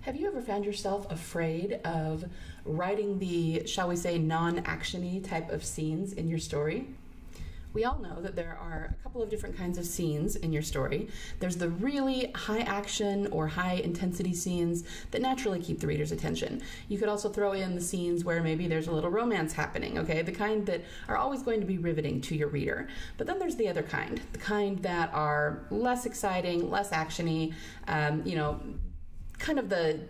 Have you ever found yourself afraid of writing the, shall we say, non-action-y type of scenes in your story? We all know that there are a couple of different kinds of scenes in your story. There's the really high action or high intensity scenes that naturally keep the reader's attention. You could also throw in the scenes where maybe there's a little romance happening, okay? The kind that are always going to be riveting to your reader. But then there's the other kind, the kind that are less exciting, less action-y, kind of the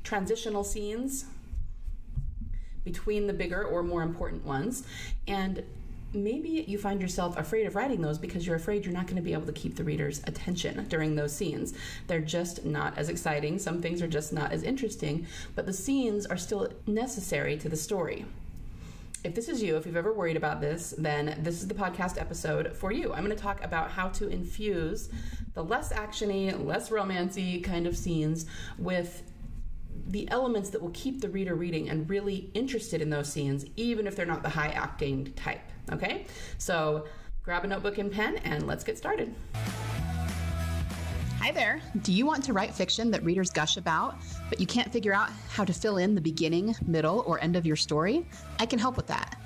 transitional scenes between the bigger or more important ones. And maybe you find yourself afraid of writing those because you're afraid you're not going to be able to keep the reader's attention during those scenes. They're just not as exciting. Some things are just not as interesting, but the scenes are still necessary to the story. If this is you, if you've ever worried about this, then this is the podcast episode for you. I'm going to talk about how to infuse the less action-y, less romancy kind of scenes with the elements that will keep the reader reading and really interested in those scenes, even if they're not the high octane type, okay? So grab a notebook and pen and let's get started. Hi there. Do you want to write fiction that readers gush about, but you can't figure out how to fill in the beginning, middle, or end of your story? I can help with that.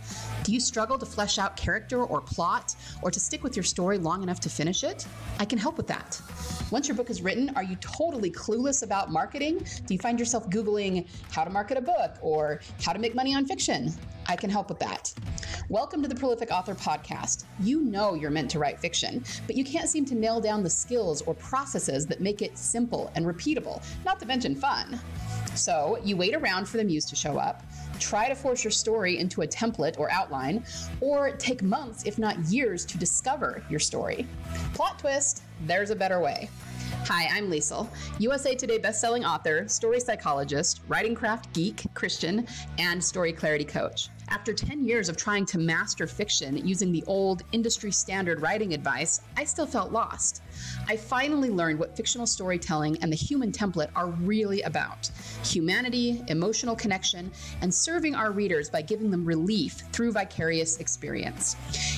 Do you struggle to flesh out character or plot, or to stick with your story long enough to finish it? I can help with that. Once your book is written, are you totally clueless about marketing? Do you find yourself Googling how to market a book or how to make money on fiction? I can help with that. Welcome to the Prolific Author Podcast. You know you're meant to write fiction, but you can't seem to nail down the skills or processes that make it simple and repeatable, not to mention fun. So you wait around for the muse to show up, try to force your story into a template or outline, or take months, if not years, to discover your story. Plot twist, there's a better way. Hi, I'm Liesl, USA Today bestselling author, story psychologist, writing craft geek, Christian, and story clarity coach. After 10 years of trying to master fiction using the old industry standard writing advice, I still felt lost. I finally learned what fictional storytelling and the human template are really about: humanity, emotional connection, and serving our readers by giving them relief through vicarious experience.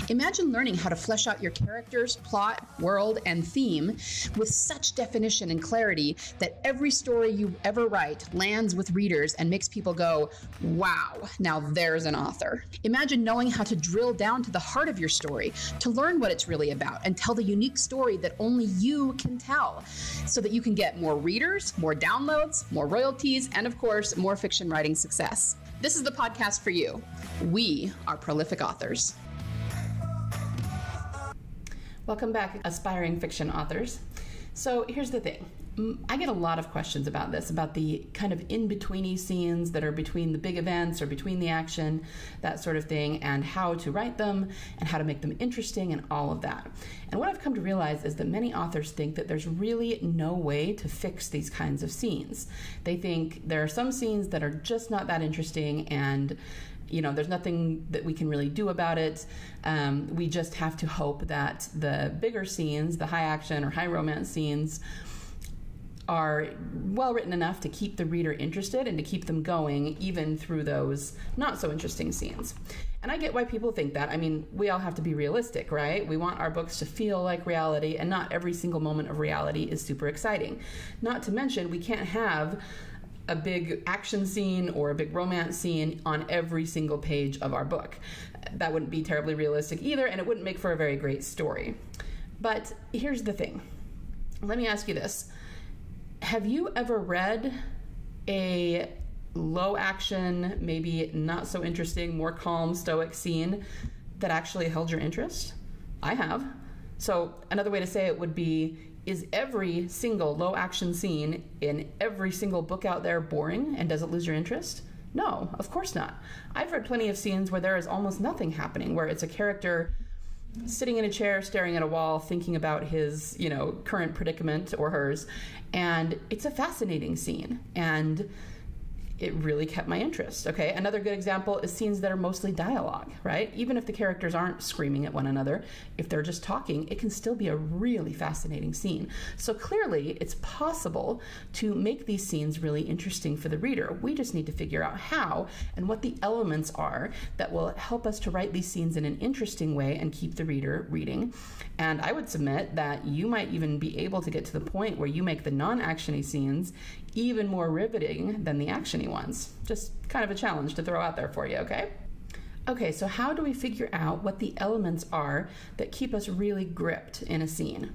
Imagine learning how to flesh out your characters, plot, world, and theme with such definition and clarity that every story you ever write lands with readers and makes people go, wow, now there's an author. Imagine knowing how to drill down to the heart of your story, to learn what it's really about, and tell the unique story that only you can tell, so that you can get more readers, more downloads, more royalties, and of course, more fiction writing success. This is the podcast for you. We are prolific authors. Welcome back, aspiring fiction authors. So here's the thing. I get a lot of questions about this, about the kind of in-betweeny scenes that are between the big events or between the action, that sort of thing, and how to write them and how to make them interesting and all of that. And what I've come to realize is that many authors think that there's really no way to fix these kinds of scenes. They think there are some scenes that are just not that interesting and there's nothing that we can really do about it. We just have to hope that the bigger scenes, the high action or high romance scenes, are well written enough to keep the reader interested and to keep them going even through those not so interesting scenes. And I get why people think that. I mean, we all have to be realistic, right? We want our books to feel like reality, and not every single moment of reality is super exciting. Not to mention, we can't have a big action scene or a big romance scene on every single page of our book. That wouldn't be terribly realistic either, and it wouldn't make for a very great story. But here's the thing. Let me ask you this. Have you ever read a low action, maybe not so interesting, more calm, stoic scene that actually held your interest? I have. So another way to say it would be, is every single low action scene in every single book out there boring, and does it lose your interest? No, of course not. I've read plenty of scenes where there is almost nothing happening, where it's a character sitting in a chair, staring at a wall, thinking about his, current predicament or hers, and it's a fascinating scene. And it really kept my interest. Okay, another good example is scenes that are mostly dialogue, right? Even if the characters aren't screaming at one another, if they're just talking, it can still be a really fascinating scene. So clearly, it's possible to make these scenes really interesting for the reader. We just need to figure out how and what the elements are that will help us to write these scenes in an interesting way and keep the reader reading. And I would submit that you might even be able to get to the point where you make the non-actiony scenes even more riveting than the actiony ones. Just kind of a challenge to throw out there for you, okay? Okay, so how do we figure out what the elements are that keep us really gripped in a scene?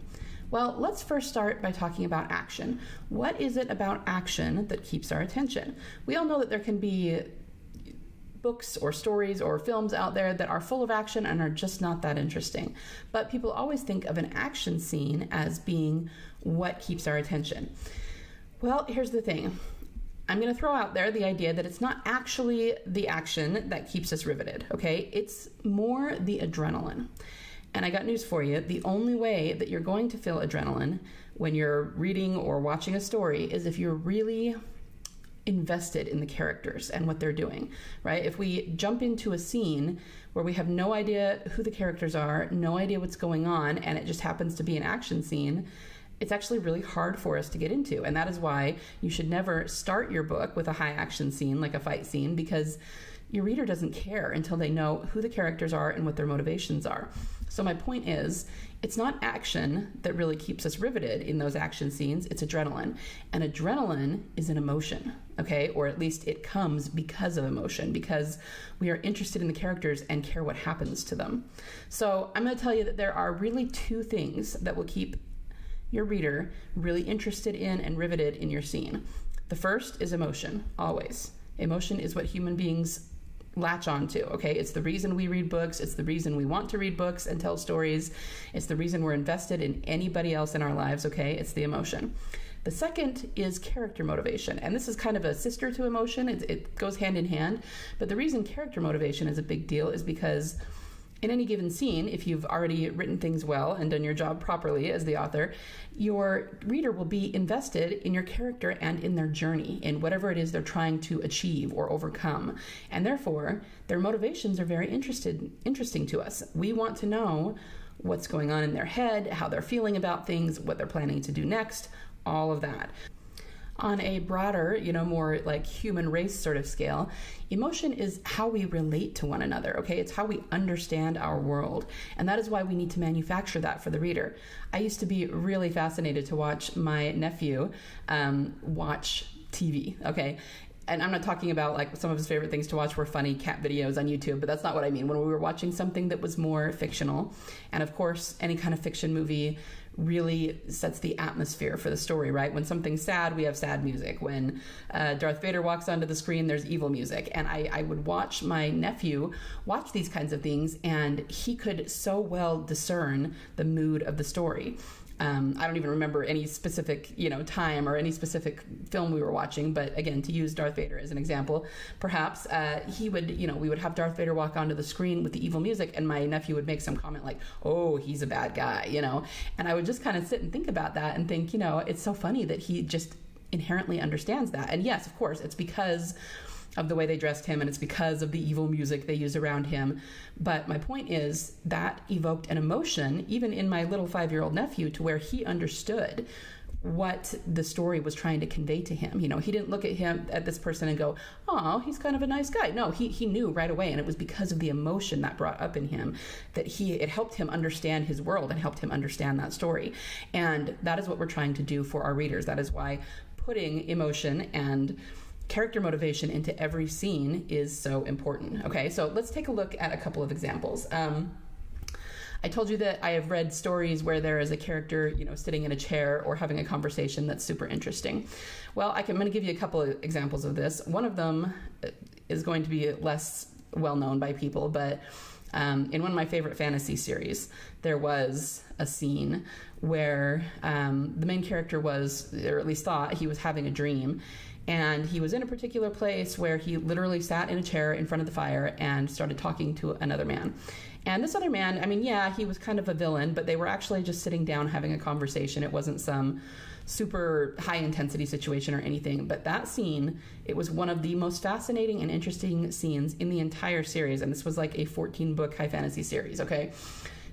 Well, let's first start by talking about action. What is it about action that keeps our attention? We all know that there can be books or stories or films out there that are full of action and are just not that interesting. But people always think of an action scene as being what keeps our attention. Well, here's the thing. I'm going to throw out there the idea that it's not actually the action that keeps us riveted, okay? It's more the adrenaline. And I got news for you. The only way that you're going to feel adrenaline when you're reading or watching a story is if you're really invested in the characters and what they're doing, right? If we jump into a scene where we have no idea who the characters are, no idea what's going on, and it just happens to be an action scene, it's actually really hard for us to get into. And that is why you should never start your book with a high action scene, like a fight scene, because your reader doesn't care until they know who the characters are and what their motivations are. So my point is, it's not action that really keeps us riveted in those action scenes, it's adrenaline. And adrenaline is an emotion, okay? Or at least it comes because of emotion, because we are interested in the characters and care what happens to them. So I'm going to tell you that there are really two things that will keep your reader really interested in and riveted in your scene. The first is emotion, always. Emotion is what human beings latch on to, okay? It's the reason we read books. It's the reason we want to read books and tell stories. It's the reason we're invested in anybody else in our lives, okay? It's the emotion. The second is character motivation, and this is kind of a sister to emotion. It goes hand in hand, but the reason character motivation is a big deal is because in any given scene, if you've already written things well and done your job properly as the author, your reader will be invested in your character and in their journey, in whatever it is they're trying to achieve or overcome. And therefore, their motivations are very interesting to us. We want to know what's going on in their head, how they're feeling about things, what they're planning to do next, all of that. On a broader, more like human race sort of scale, emotion is how we relate to one another, okay? It's how we understand our world. And that is why we need to manufacture that for the reader. I used to be really fascinated to watch my nephew watch TV, okay? And I'm not talking about like some of his favorite things to watch were funny cat videos on YouTube, but that's not what I mean. When we were watching something that was more fictional, and of course, any kind of fiction movie really sets the atmosphere for the story, right? When something's sad, we have sad music. When Darth Vader walks onto the screen, there's evil music. And I would watch my nephew watch these kinds of things, and he could so well discern the mood of the story. I don't even remember any specific, time or any specific film we were watching. But again, to use Darth Vader as an example, perhaps he would, we would have Darth Vader walk onto the screen with the evil music, and my nephew would make some comment like, "Oh, he's a bad guy," And I would just kind of sit and think about that and think, it's so funny that he just inherently understands that. And yes, of course, it's because of the way they dressed him, and it's because of the evil music they used around him. But my point is that evoked an emotion, even in my little 5-year-old nephew, to where he understood what the story was trying to convey to him. He didn't look at this person and go, "Oh, he's kind of a nice guy." No, he knew right away, and it was because of the emotion that brought up in him that it helped him understand his world and helped him understand that story. And that is what we're trying to do for our readers. That is why putting emotion and character motivation into every scene is so important. Okay, so let's take a look at a couple of examples. I told you that I have read stories where there is a character, sitting in a chair or having a conversation that's super interesting. Well, I'm going to give you a couple of examples of this. One of them is going to be less well known by people, but in one of my favorite fantasy series, there was a scene where the main character was, or at least thought, he was having a dream. And he was in a particular place where he literally sat in a chair in front of the fire and started talking to another man. And this other man, I mean, yeah, he was kind of a villain, but they were actually just sitting down having a conversation. It wasn't some super high intensity situation or anything, but that scene, it was one of the most fascinating and interesting scenes in the entire series. And this was like a 14-book high fantasy series, okay?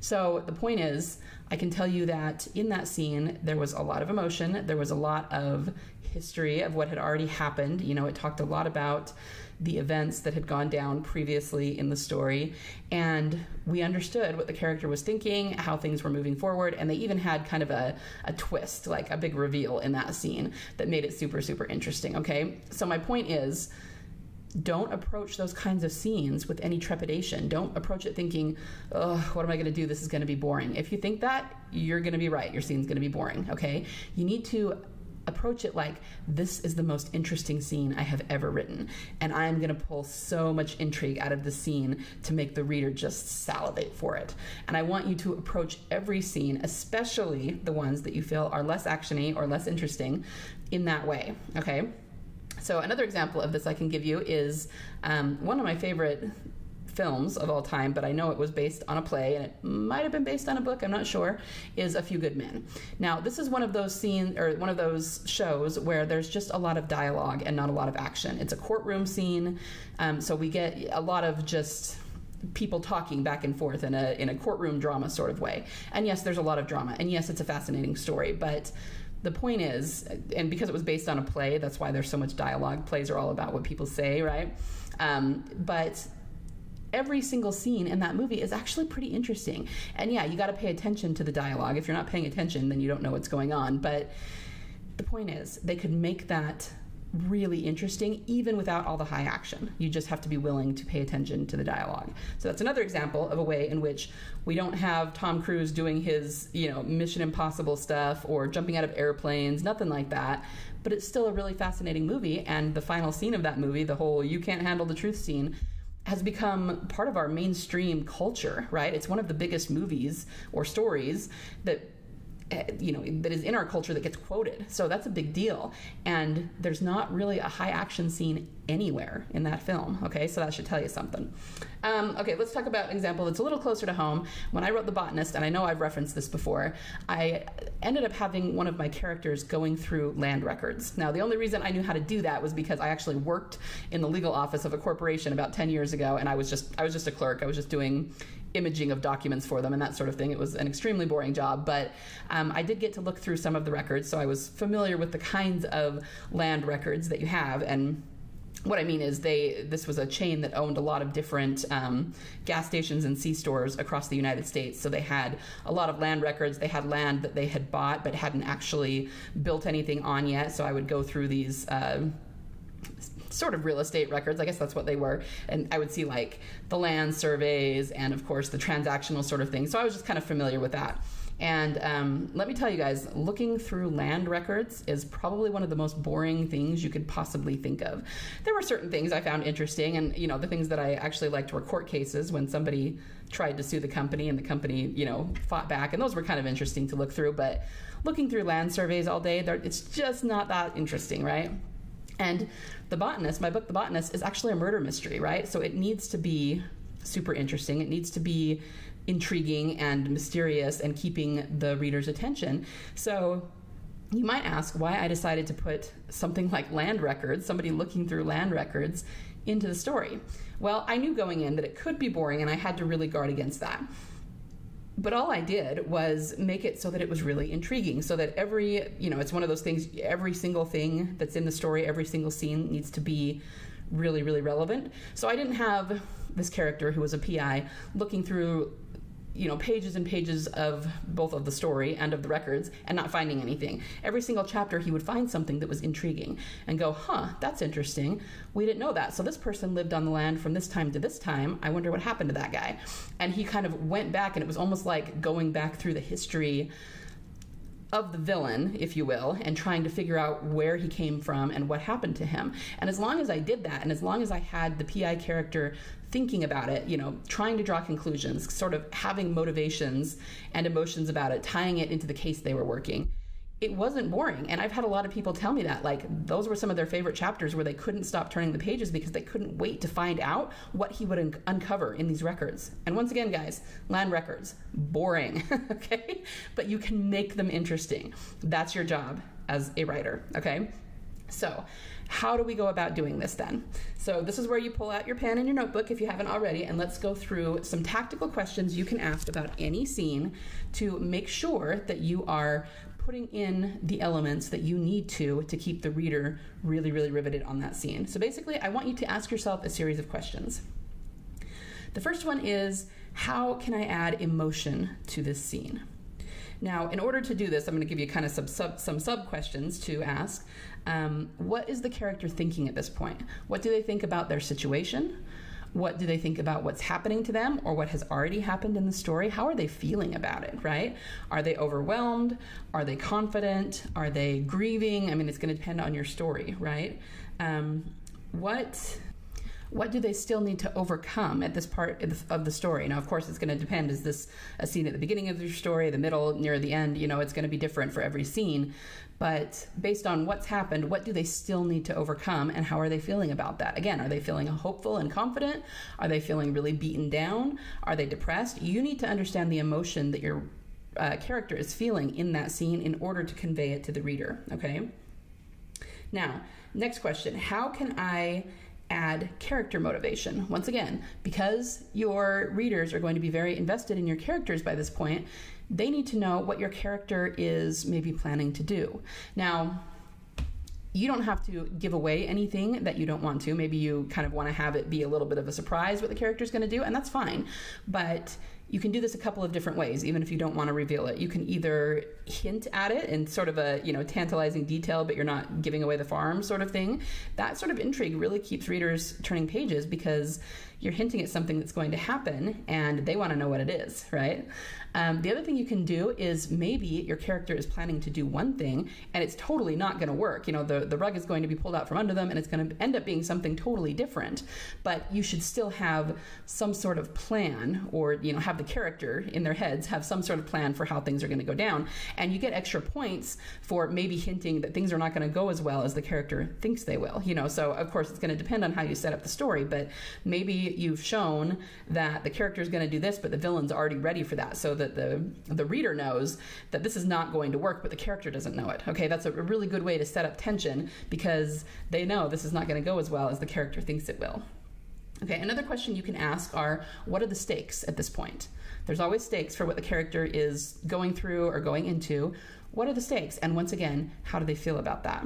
So the point is, I can tell you that in that scene, there was a lot of emotion. There was a lot of history of what had already happened. You know, it talked a lot about the events that had gone down previously in the story, and we understood what the character was thinking, how things were moving forward, and they even had kind of a twist, like a big reveal in that scene that made it super, super interesting, okay? So my point is, don't approach those kinds of scenes with any trepidation. Don't approach it thinking, oh, what am I going to do? This is going to be boring. If you think that, you're going to be right. Your scene's going to be boring, okay? You need to approach it like, this is the most interesting scene I have ever written, and I'm going to pull so much intrigue out of the scene to make the reader just salivate for it. And I want you to approach every scene, especially the ones that you feel are less actiony or less interesting, in that way, okay? So another example of this I can give you is one of my favorite films of all time, but I know it was based on a play, and it might have been based on a book, I'm not sure, is A Few Good Men. Now, this is one of those scenes, or one of those shows where there's just a lot of dialogue and not a lot of action. It's a courtroom scene, so we get a lot of just people talking back and forth in a courtroom drama sort of way. And yes, there's a lot of drama, and yes, it's a fascinating story, but the point is, and because it was based on a play, that's why there's so much dialogue. Plays are all about what people say, right? But every single scene in that movie is actually pretty interesting. And yeah, you got to pay attention to the dialogue. If you're not paying attention, then you don't know what's going on. But the point is, they could make that really interesting even without all the high action. You just have to be willing to pay attention to the dialogue. So that's another example of a way in which we don't have Tom Cruise doing his, Mission Impossible stuff or jumping out of airplanes, nothing like that. But it's still a really fascinating movie, and the final scene of that movie, the whole "you can't handle the truth" scene, has become part of our mainstream culture, right? It's one of the biggest movies or stories that that is in our culture that gets quoted. So that's a big deal. And there's not really a high action scene anywhere in that film. Okay, so that should tell you something. Okay, let's talk about an example that's a little closer to home. When I wrote The Botanist, and I know I've referenced this before, I ended up having one of my characters going through land records. Now, the only reason I knew how to do that was because I actually worked in the legal office of a corporation about 10 years ago, and I was just a clerk. I was just doing imaging of documents for them and that sort of thing. It was an extremely boring job, but I did get to look through some of the records, so I was familiar with the kinds of land records that you have. And what I mean is this was a chain that owned a lot of different gas stations and C-stores across the United States. So they had a lot of land records. They had land that they had bought but hadn't actually built anything on yet. So I would go through these sort of real estate records, I guess that's what they were, and I would see like the land surveys and of course the transactional sort of thing. So I was just kind of familiar with that. And let me tell you guys, looking through land records is probably one of the most boring things you could possibly think of. There were certain things I found interesting, and the things that I actually liked were court cases when somebody tried to sue the company and the company fought back, and those were kind of interesting to look through. But looking through land surveys all day, it's just not that interesting, right? And The Botanist, my book The Botanist, is actually a murder mystery, right? So it needs to be super interesting. It needs to be intriguing and mysterious and keeping the reader's attention. So you might ask why I decided to put something like land records, somebody looking through land records, into the story. Well, I knew going in that it could be boring, and I had to really guard against that. But all I did was make it so that it was really intriguing, so that it's one of those things, every single thing that's in the story, every single scene needs to be really, really relevant. So I didn't have this character who was a PI looking through pages and pages of both of the story and of the records and not finding anything. Every single chapter he would find something that was intriguing and go, that's interesting. We didn't know that. So this person lived on the land from this time to this time. I wonder what happened to that guy. And he kind of went back, and it was almost like going back through the history of the villain, if you will, and trying to figure out where he came from and what happened to him. And as long as I did that, and as long as I had the PI character thinking about it, trying to draw conclusions, sort of having motivations and emotions about it, tying it into the case they were working, it wasn't boring. And I've had a lot of people tell me that, like, those were some of their favorite chapters where they couldn't stop turning the pages because they couldn't wait to find out what he would uncover in these records. And once again, guys, land records, boring, okay? But you can make them interesting. That's your job as a writer, okay? So how do we go about doing this then? So this is where you pull out your pen and your notebook if you haven't already, and let's go through some tactical questions you can ask about any scene to make sure that you are putting in the elements that you need to keep the reader really, really riveted on that scene. So basically, I want you to ask yourself a series of questions. The first one is, how can I add emotion to this scene? Now, in order to do this, I'm going to give you kind of some sub-questions to ask. What is the character thinking at this point? What do they think about their situation? What do they think about what's happening to them or what has already happened in the story? How are they feeling about it, right? Are they overwhelmed? Are they confident? Are they grieving? I mean, it's going to depend on your story, right? What do they still need to overcome at this part of the story? Now, of course, it's going to depend. Is this a scene at the beginning of your story, the middle, near the end? You know, it's going to be different for every scene. But based on what's happened, what do they still need to overcome, and how are they feeling about that? Again, are they feeling hopeful and confident? Are they feeling really beaten down? Are they depressed? You need to understand the emotion that your character is feeling in that scene in order to convey it to the reader, okay? Now, next question. How can I add character motivation? Once again, because your readers are going to be very invested in your characters by this point, they need to know what your character is maybe planning to do. Now, you don't have to give away anything that you don't want to. Maybe you kind of want to have it be a little bit of a surprise what the character's going to do, and that's fine. But you can do this a couple of different ways, even if you don't want to reveal it. You can either hint at it in sort of a, tantalizing detail, but you're not giving away the farm sort of thing. That sort of intrigue really keeps readers turning pages because you're hinting at something that's going to happen and they want to know what it is, right? The other thing you can do is maybe your character is planning to do one thing and it's totally not going to work. The rug is going to be pulled out from under them and it's going to end up being something totally different. But you should still have some sort of plan, or have the character in their heads have some sort of plan for how things are going to go down. And you get extra points for maybe hinting that things are not going to go as well as the character thinks they will. So of course it's going to depend on how you set up the story, but maybe you've shown that the character is going to do this, but the villain's already ready for that, so that the reader knows that this is not going to work, but the character doesn't know it. Okay, that's a really good way to set up tension because they know this is not going to go as well as the character thinks it will. Okay, another question you can ask are, what are the stakes at this point? There's always stakes for what the character is going through or going into. What are the stakes? And once again, how do they feel about that?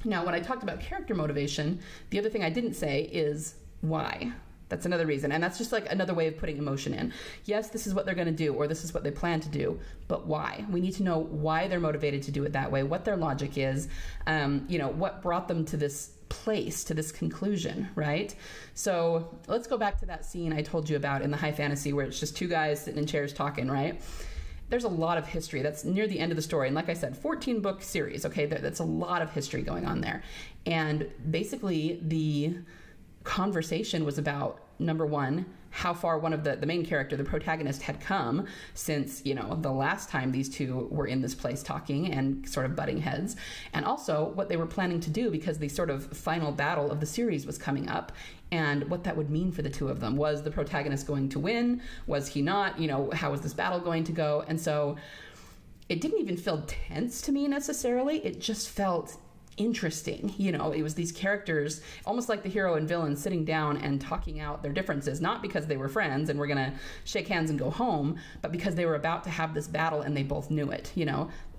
Now, when I talked about character motivation, the other thing I didn't say is why. That's another reason. And that's just like another way of putting emotion in. Yes, this is what they're going to do, or this is what they plan to do, but why? We need to know why they're motivated to do it that way, what their logic is, what brought them to this place, to this conclusion, right? So let's go back to that scene I told you about in the high fantasy where it's just two guys sitting in chairs talking, right? There's a lot of history. That's near the end of the story. And like I said, 14-book series, okay? That's a lot of history going on there. And basically the conversation was about, number one, how far one of the main character, the protagonist, had come since, the last time these two were in this place talking and sort of butting heads, and also what they were planning to do because the sort of final battle of the series was coming up, and what that would mean for the two of them. Was the protagonist going to win? Was he not? How was this battle going to go? And so it didn't even feel tense to me necessarily. It just felt interesting. It was these characters, almost like the hero and villain, sitting down and talking out their differences, not because they were friends and were going to shake hands and go home, but because they were about to have this battle and they both knew it.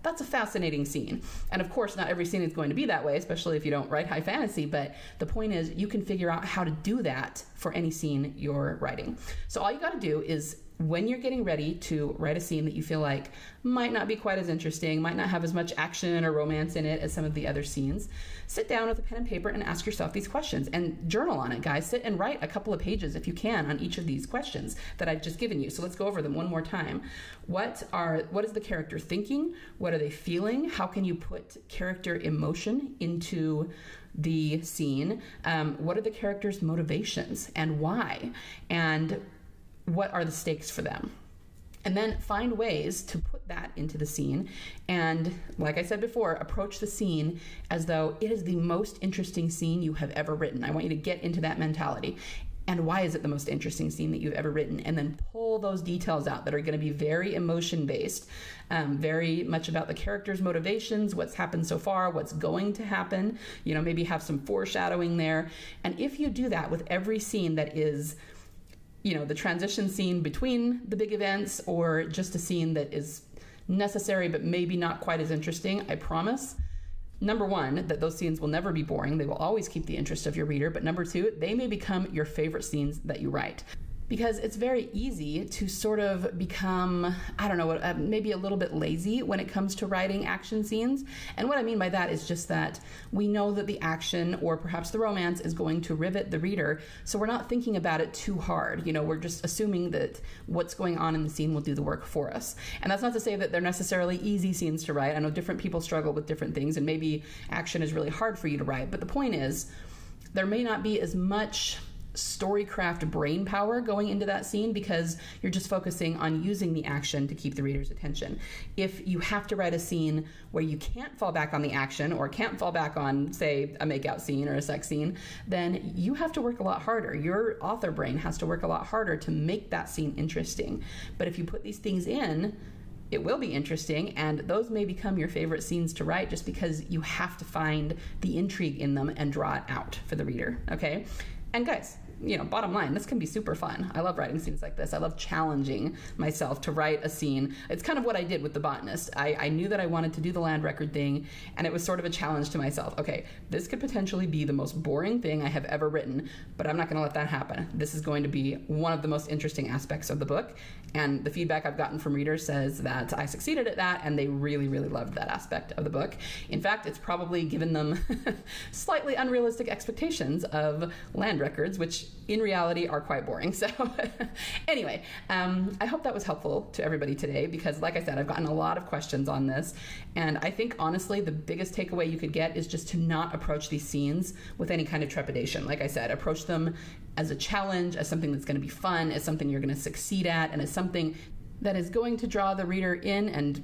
That's a fascinating scene. And of course, not every scene is going to be that way, especially if you don't write high fantasy, but the point is you can figure out how to do that for any scene you're writing. So all you got to do is, when you're getting ready to write a scene that you feel like might not be quite as interesting, might not have as much action or romance in it as some of the other scenes, sit down with a pen and paper and ask yourself these questions and journal on it, guys. Sit and write a couple of pages if you can on each of these questions that I've just given you. So let's go over them one more time. What is the character thinking? What are they feeling? How can you put character emotion into the scene? What are the character's motivations and why? And what are the stakes for them? And then find ways to put put that into the scene. And like I said before, approach the scene as though it is the most interesting scene you have ever written. I want you to get into that mentality. And why is it the most interesting scene that you've ever written? And then pull those details out that are going to be very emotion-based, very much about the character's motivations, what's happened so far, what's going to happen, maybe have some foreshadowing there. And if you do that with every scene that is, the transition scene between the big events, or just a scene that is necessary but maybe not quite as interesting, I promise, number one, that those scenes will never be boring. They will always keep the interest of your reader. But number two, they may become your favorite scenes that you write. Because it's very easy to sort of become, maybe a little bit lazy when it comes to writing action scenes. And what I mean by that is just that we know that the action, or perhaps the romance, is going to rivet the reader. So we're not thinking about it too hard. We're just assuming that what's going on in the scene will do the work for us. And that's not to say that they're necessarily easy scenes to write. I know different people struggle with different things, and maybe action is really hard for you to write. But the point is, there may not be as much storycraft brain power going into that scene because you're just focusing on using the action to keep the reader's attention. If you have to write a scene where you can't fall back on the action, or can't fall back on, say, a makeout scene or a sex scene, then you have to work a lot harder. Your author brain has to work a lot harder to make that scene interesting. But if you put these things in, it will be interesting, and those may become your favorite scenes to write just because you have to find the intrigue in them and draw it out for the reader, okay? And guys, bottom line, this can be super fun. I love writing scenes like this. I love challenging myself to write a scene. It's kind of what I did with The Botanist. I knew that I wanted to do the land record thing, and it was sort of a challenge to myself. Okay, this could potentially be the most boring thing I have ever written, but I'm not going to let that happen. This is going to be one of the most interesting aspects of the book, and the feedback I've gotten from readers says that I succeeded at that, and they really, really loved that aspect of the book. In fact, it's probably given them slightly unrealistic expectations of land records, which in reality are quite boring. So anyway, I hope that was helpful to everybody today, because like I said, I've gotten a lot of questions on this, and I think honestly the biggest takeaway you could get is just to not approach these scenes with any kind of trepidation. Like I said, approach them as a challenge, as something that's going to be fun, as something you're going to succeed at, and as something that is going to draw the reader in and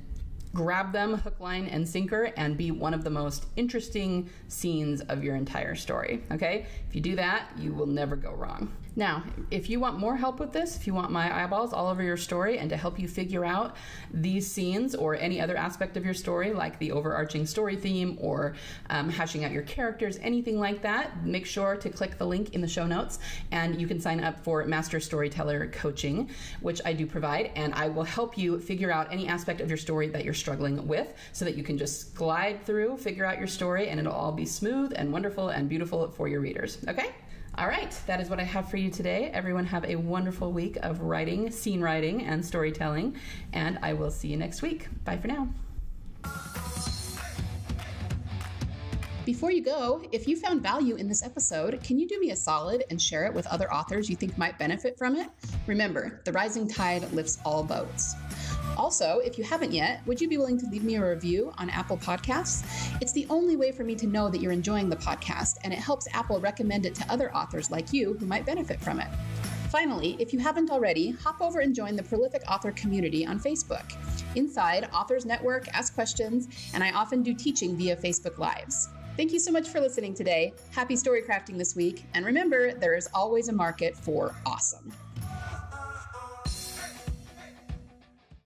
grab them hook, line, and sinker, and be one of the most interesting scenes of your entire story, okay? If you do that, you will never go wrong. Now, if you want more help with this, if you want my eyeballs all over your story and to help you figure out these scenes or any other aspect of your story, like the overarching story theme or hashing out your characters, anything like that, make sure to click the link in the show notes, and you can sign up for Master Storyteller Coaching, which I do provide, and I will help you figure out any aspect of your story that you're struggling with so that you can just glide through, figure out your story, and it'll all be smooth and wonderful and beautiful for your readers, okay? All right, that is what I have for you today. Everyone have a wonderful week of writing, scene writing, and storytelling, and I will see you next week. Bye for now. Before you go, if you found value in this episode, can you do me a solid and share it with other authors you think might benefit from it? Remember, the rising tide lifts all boats. Also, if you haven't yet, would you be willing to leave me a review on Apple Podcasts? It's the only way for me to know that you're enjoying the podcast, and it helps Apple recommend it to other authors like you who might benefit from it. Finally, if you haven't already, hop over and join the Prolific Author community on Facebook. Inside, authors network, ask questions, and I often do teaching via Facebook Lives. Thank you so much for listening today. Happy story crafting this week, and remember, there is always a market for awesome.